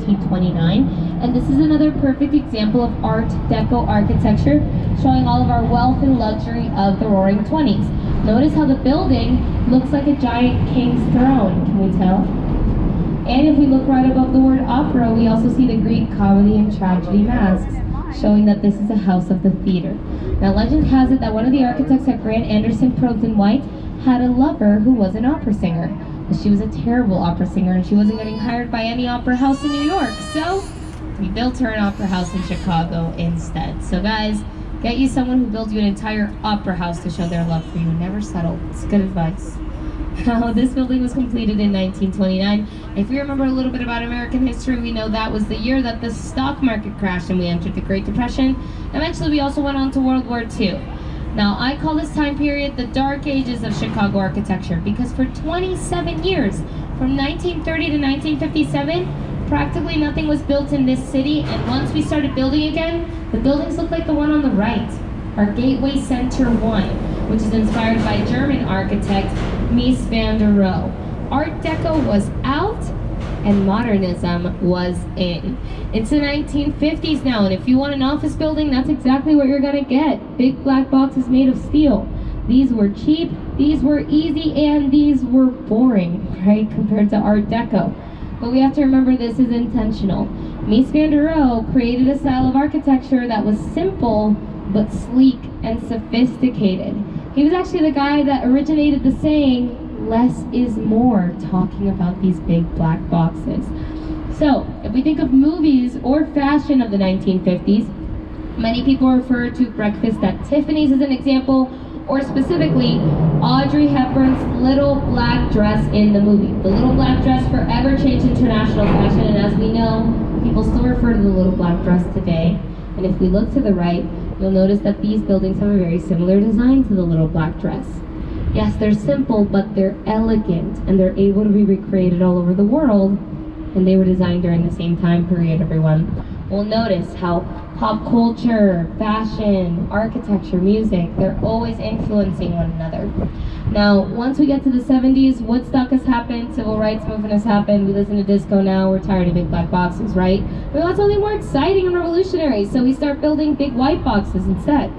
1929. And this is another perfect example of Art Deco architecture, showing all of our wealth and luxury of the Roaring 20s. Notice how the building looks like a giant king's throne, can we tell? And if we look right above the word opera, we also see the Greek comedy and tragedy masks, showing that this is a house of the theater. Now, legend has it that one of the architects at Grant Anderson Probst & White had a lover who was an opera singer. But she was a terrible opera singer, and she wasn't getting hired by any opera house in New York. So we built her an opera house in Chicago instead. So guys, get you someone who builds you an entire opera house to show their love for you. Never settle. It's good advice. Now, this building was completed in 1929. If we remember a little bit about American history, we know that was the year that the stock market crashed and we entered the Great Depression. Eventually, we also went on to World War II. Now, I call this time period the dark ages of Chicago architecture because for 27 years, from 1930 to 1957, practically nothing was built in this city, and once we started building again, the buildings look like the one on the right, our Gateway Center 1, which is inspired by German architect Mies van der Rohe. Art Deco was out and modernism was in. It's the 1950s now, and if you want an office building, that's exactly what you're gonna get. Big black boxes made of steel. These were cheap, these were easy, and these were boring, right, compared to Art Deco. But we have to remember this is intentional. Mies van der Rohe created a style of architecture that was simple, but sleek and sophisticated. He was actually the guy that originated the saying, less is more, talking about these big black boxes. So, if we think of movies or fashion of the 1950s, many people refer to Breakfast at Tiffany's as an example, or specifically, Audrey Hepburn's little black dress in the movie. The little black dress forever changed international fashion, and as we know, people still refer to the little black dress today. And if we look to the right, you'll notice that these buildings have a very similar design to the little black dress. Yes, they're simple, but they're elegant, and they're able to be recreated all over the world, and they were designed during the same time period, everyone. We'll notice how pop culture, fashion, architecture, music, they're always influencing one another. Now, once we get to the 70s, Woodstock has happened, civil rights movement has happened, we listen to disco now, we're tired of big black boxes, right? We want something more exciting and revolutionary, so we start building big white boxes instead.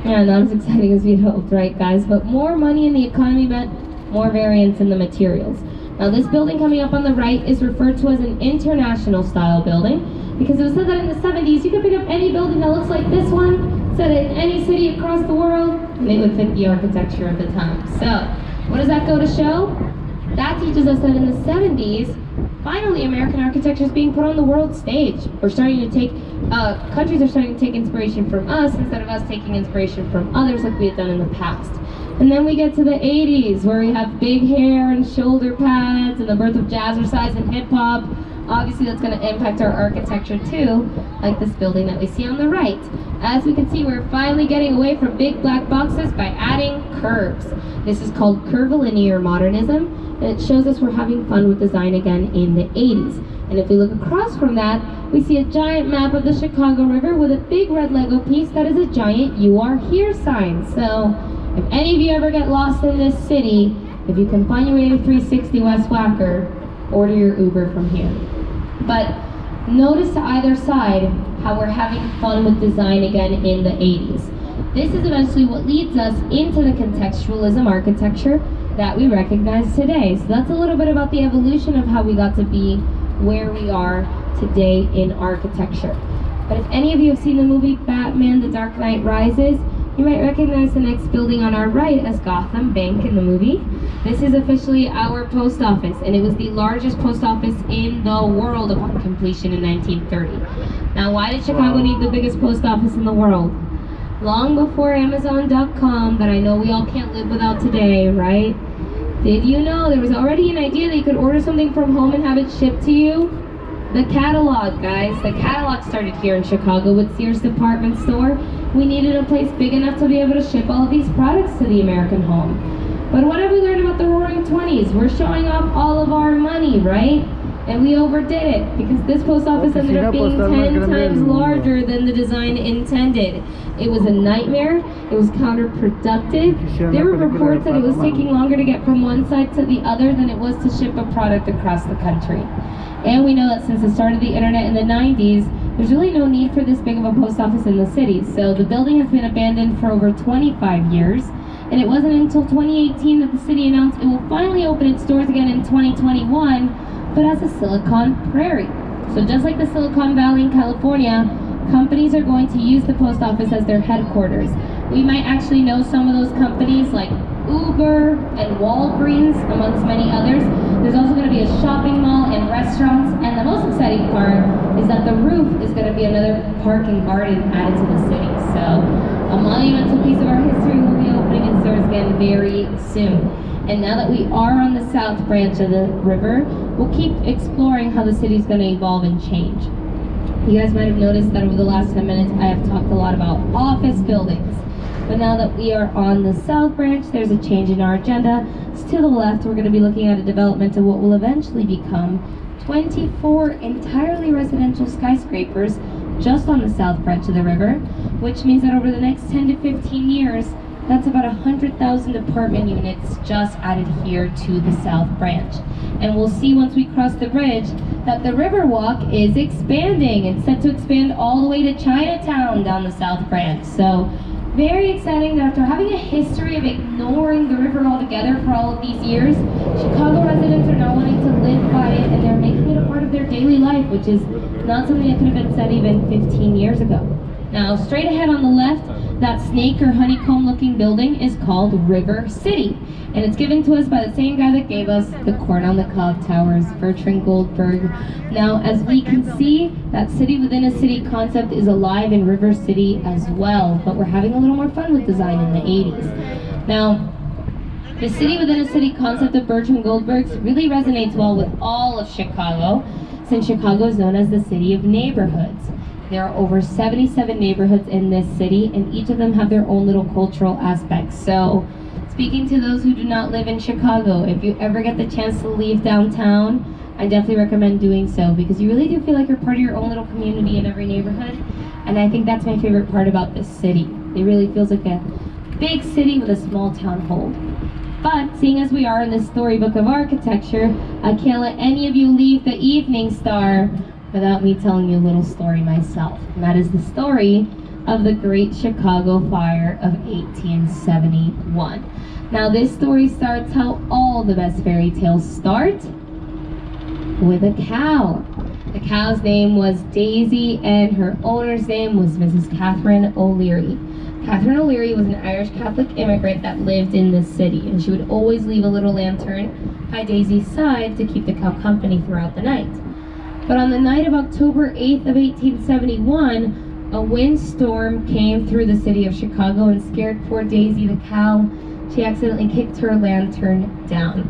Yeah, not as exciting as we'd hoped, right guys? But more money in the economy meant more variance in the materials. Now this building coming up on the right is referred to as an international style building because it was said that in the 70s you could pick up any building that looks like this one, set it in any city across the world, and it would fit the architecture of the time. So, what does that go to show? That teaches us that in the 70s, finally American architecture is being put on the world stage. We're starting to take, countries are starting to take inspiration from us instead of us taking inspiration from others like we had done in the past. And then we get to the 80s where we have big hair and shoulder pads and the birth of jazzercise and hip hop. Obviously that's going to impact our architecture too, like this building that we see on the right. As we can see, we're finally getting away from big black boxes by adding curves. This is called curvilinear modernism, and it shows us we're having fun with design again in the 80s. And if we look across from that, we see a giant map of the Chicago River with a big red Lego piece that is a giant "You Are Here" sign. So, if any of you ever get lost in this city, if you can find your way to 360 West Wacker, order your Uber from here. But notice to either side how we're having fun with design again in the 80s. This is eventually what leads us into the contextualism architecture that we recognize today. So that's a little bit about the evolution of how we got to be where we are today in architecture. But if any of you have seen the movie Batman: The Dark Knight Rises, you might recognize the next building on our right as Gotham Bank in the movie. This is officially our post office, and it was the largest post office in the world upon completion in 1930. Now, why did Chicago need the biggest post office in the world? Long before Amazon.com, that I know we all can't live without today, right? Did you know there was already an idea that you could order something from home and have it shipped to you? The catalog, guys. The catalog started here in Chicago with Sears department store. We needed a place big enough to be able to ship all of these products to the American home. But what have we learned about the Roaring 20s? We're showing off all of our money, right? And we overdid it because this post office ended up being 10 times larger than the design intended. It was a nightmare. It was counterproductive. There were reports that it was taking longer to get from one side to the other than it was to ship a product across the country. And we know that since the start of the internet in the 90s, there's really no need for this big of a post office in the city. So the building has been abandoned for over 25 years. And it wasn't until 2018 that the city announced it will finally open its doors again in 2021, but as a Silicon Prairie. So just like the Silicon Valley in California, companies are going to use the post office as their headquarters. We might actually know some of those companies like Uber and Walgreens, amongst many others. There's also going to be a shopping mall and restaurants, and the most exciting part is that the roof is going to be another park and garden added to the city. So a monumental piece of our history will be opening its doors again very soon. And now that we are on the south branch of the river, we'll keep exploring how the city is going to evolve and change. You guys might have noticed that over the last 10 minutes I have talked a lot about office buildings. But now that we are on the south branch, there's a change in our agenda. So to the left, we're going to be looking at a development of what will eventually become 24 entirely residential skyscrapers just on the south branch of the river, which means that over the next 10 to 15 years, that's about 100,000 apartment units just added here to the south branch. And we'll see once we cross the bridge that the Riverwalk is expanding. It's set to expand all the way to Chinatown down the south branch. So very exciting that after having a history of ignoring the river altogether for all of these years, Chicago residents are now wanting to live by it, and they're making it a part of their daily life, which is not something that could have been said even 15 years ago. Now, straight ahead on the left, that snake or honeycomb looking building is called River City. And it's given to us by the same guy that gave us the Corn on the Cob Towers, Bertrand Goldberg. Now, as we can see, that city within a city concept is alive in River City as well, but we're having a little more fun with design in the 80s. Now, the city within a city concept of Bertrand Goldberg's really resonates well with all of Chicago, since Chicago is known as the city of neighborhoods. There are over 77 neighborhoods in this city, and each of them have their own little cultural aspects. So, speaking to those who do not live in Chicago, if you ever get the chance to leave downtown, I definitely recommend doing so, because you really do feel like you're part of your own little community in every neighborhood. And I think that's my favorite part about this city. It really feels like a big city with a small town hold. But seeing as we are in this storybook of architecture, I can't let any of you leave the Evening Star without me telling you a little story myself. And that is the story of the Great Chicago Fire of 1871. Now this story starts how all the best fairy tales start, with a cow. The cow's name was Daisy, and her owner's name was Mrs. Catherine O'Leary. Catherine O'Leary was an Irish Catholic immigrant that lived in this city, and she would always leave a little lantern by Daisy's side to keep the cow company throughout the night. But on the night of October 8th of 1871, a windstorm came through the city of Chicago and scared poor Daisy the cow. She accidentally kicked her lantern down.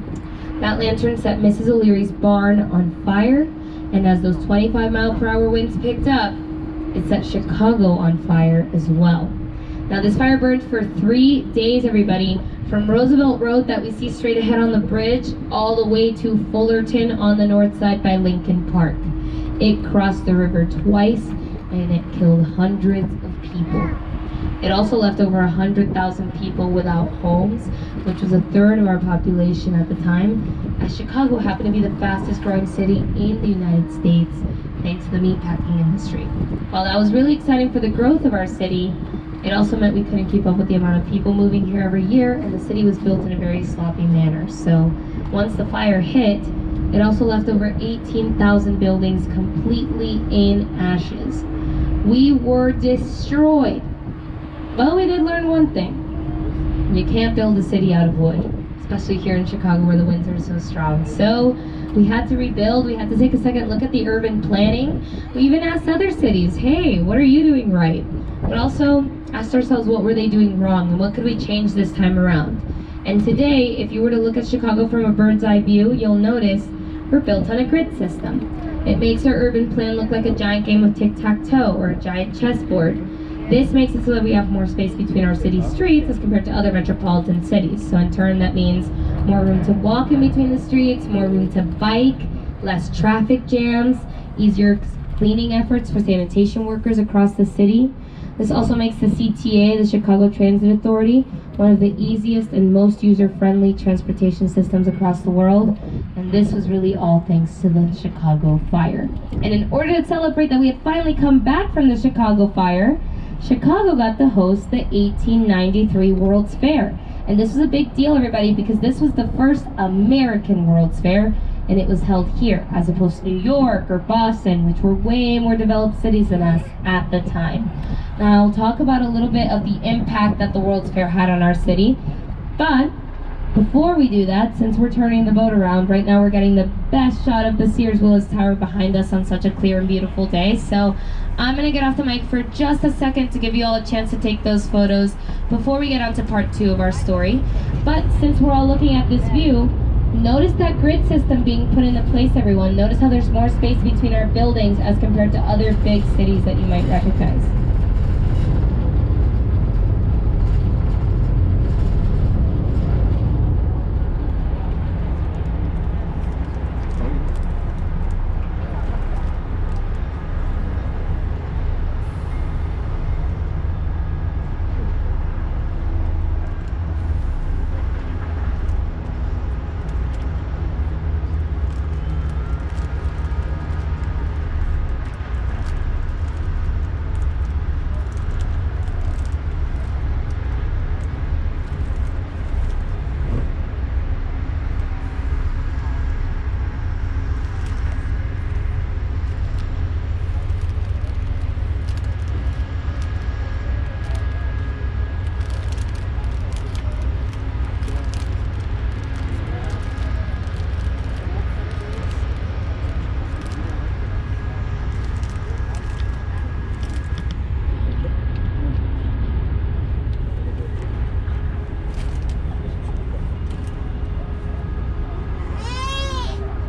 That lantern set Mrs. O'Leary's barn on fire, and as those 25-mile-per-hour winds picked up, it set Chicago on fire as well. Now this fire burned for 3 days, everybody, from Roosevelt Road that we see straight ahead on the bridge, all the way to Fullerton on the north side by Lincoln Park. It crossed the river twice, and it killed hundreds of people. It also left over 100,000 people without homes, which was a third of our population at the time, as Chicago happened to be the fastest growing city in the United States, thanks to the meatpacking industry. While that was really exciting for the growth of our city, it also meant we couldn't keep up with the amount of people moving here every year, and the city was built in a very sloppy manner. So once the fire hit, it also left over 18,000 buildings completely in ashes. We were destroyed. But we did learn one thing. You can't build a city out of wood, especially here in Chicago where the winds are so strong. So we had to rebuild. We had to take a second look at the urban planning. We even asked other cities, hey, what are you doing right? But also asked ourselves, what were they doing wrong, and what could we change this time around? And today, if you were to look at Chicago from a bird's eye view, you'll notice we're built on a grid system. It makes our urban plan look like a giant game of tic-tac-toe or a giant chessboard. This makes it so that we have more space between our city streets as compared to other metropolitan cities. So in turn, that means more room to walk in between the streets, more room to bike, less traffic jams, easier cleaning efforts for sanitation workers across the city. This also makes the CTA, the Chicago Transit Authority, one of the easiest and most user-friendly transportation systems across the world. And this was really all thanks to the Chicago fire. And in order to celebrate that we had finally come back from the Chicago fire, Chicago got to host the 1893 World's Fair. And this was a big deal, everybody, because this was the first American World's Fair, and it was held here, as opposed to New York or Boston, which were way more developed cities than us at the time. Now, I'll talk about a little bit of the impact that the World's Fair had on our city, but before we do that, since we're turning the boat around, right now we're getting the best shot of the Sears Willis Tower behind us on such a clear and beautiful day. So I'm gonna get off the mic for just a second to give you all a chance to take those photos before we get on to part 2 of our story. But since we're all looking at this view, notice that grid system being put into place, everyone. Notice how there's more space between our buildings as compared to other big cities that you might recognize.